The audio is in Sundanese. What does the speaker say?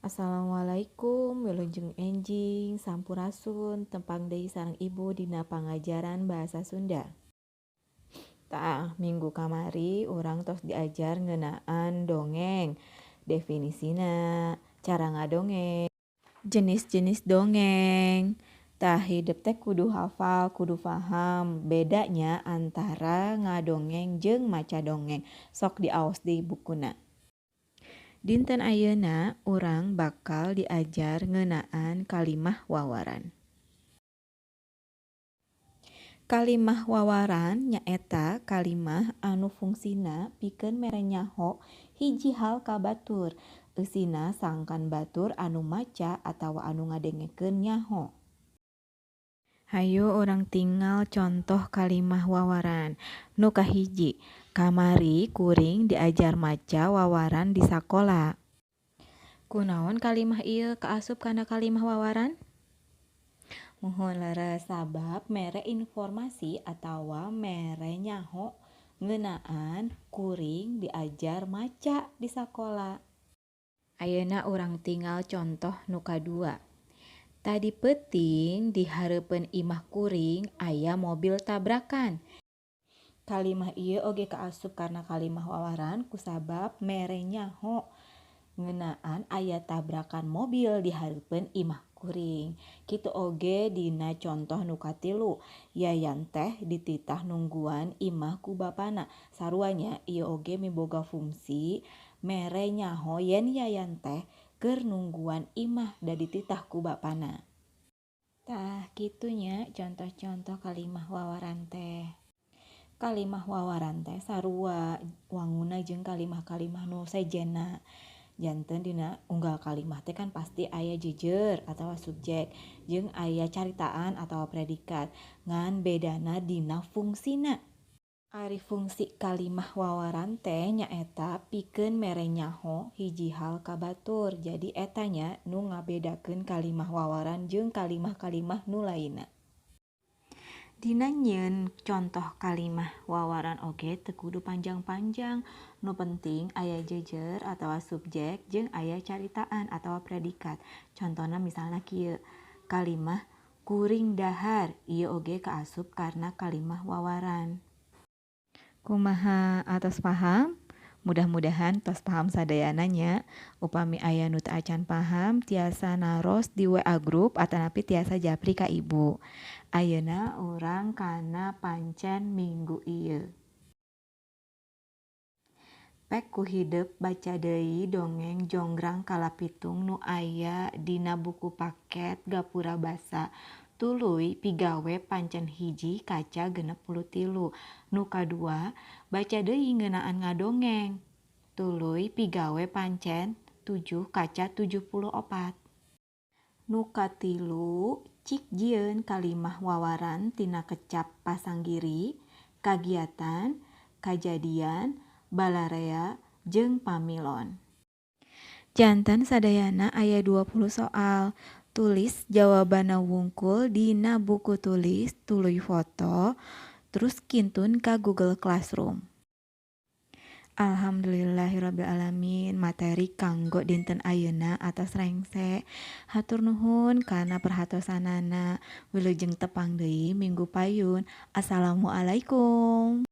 Assalamualaikum, wilujeng enjing, sampurasun, tempang deui sareng ibu dina pangajaran bahasa Sunda. Minggu kamari urang tos diajar ngeunaan dongeng, definisina, cara ngadongeng, jenis-jenis dongeng. Hideuk teh kudu hafal, kudu paham bedanya antara ngadongeng jeung maca dongeng. Sok diaos deui bukuna. Dinten ayeuna urang bakal diajar ngeunaan kalimah wawaran. Kalimah wawaran nyaeta kalimah anu fungsina pikeun mere nyaho hiji hal ka batur, eusina sangkan batur anu maca atawa anu ngadengekeun nyaho. Hayu urang tinggal contoh kalimah wawaran. Nu kahiji, kamari kuring diajar maca wawaran di sakola. Kunaon kalimah ieu kaasup kana kalimah wawaran? Muhun leres, sabab mere informasi atawa mere nyaho ngeunaan kuring diajar maca di sakola. Ayeuna urang tinggal contoh nu kadua. Tadi peuting di hareupeun imah kuring aya mobil tabrakan. Kalimah ieu oge kaasup kana kalimah wawaran kusabab mere nyaho ngeunaan aya tabrakan mobil di hareupeun imah kuring. Kitu oge dina contoh nu katilu, yayan teh dititah nungguan imah ku bapana. Sarua nya ieu oge miboga fungsi mere nyaho yen yayan teh keur nungguan imah da dititah ku bapana. Kitu nya contoh-contoh kalimah wawaran teh. Kalimah wawaran teh sarua wanguna jeung kalimah-kalimah nu sejenna. Janten dina unggal kalimah teh kan pasti aya jejer atawa subjek jeung aya caritaan atawa predikat. Ngan bedana dina fungsina. Ari fungsi kalimah wawaran teh nyaeta pikeun mere nyaho hiji hal ka batur. Jadi eta nya nu ngabedakeun kalimah wawaran jeung kalimah-kalimah nu lainna. Dina nyieun contoh kalimah wawaran oge teu kudu panjang-panjang. Nu penting aya jejer atawa subjek jeung aya caritaan atawa predikat. Contona misalna kieu. Kalimah kuring dahar ieu oge kaasup karna kalimah wawaran. Kumaha atos paham? Mudah-mudahan tos paham sadayana nya. Upami aya nu teu acan paham tiasa naros di WA grup atanapi tiasa japri ka ibu. Ayeuna urang kana pancen minggu ieu. Pek ku hideuk baca deui dongeng Jonggrang Kalapitung nu aya dina buku paket Gapura Basa. Tuluy pigawe pancen 1 kaca 63. Nu kadua baca deui ngeunaan ngadongeng. Tuluy pigawe pancen 7 kaca 74. Nu katilu cik jieun kalimah wawaran tina kecap pasanggiri, kagiatan, kajadian, balarea, jeung pamilon. Janten sadayana aya 20 soal. Tulis jawabanna wungkul dina buku tulis, tuluy foto, terus kintun ka Google Classroom. Alhamdulillahirabbil alamin, materi kanggo dinten ayeuna atos rengse. Hatur nuhun kana perhatosanana. Wilujeng tepang deui minggu payun. Assalamualaikum.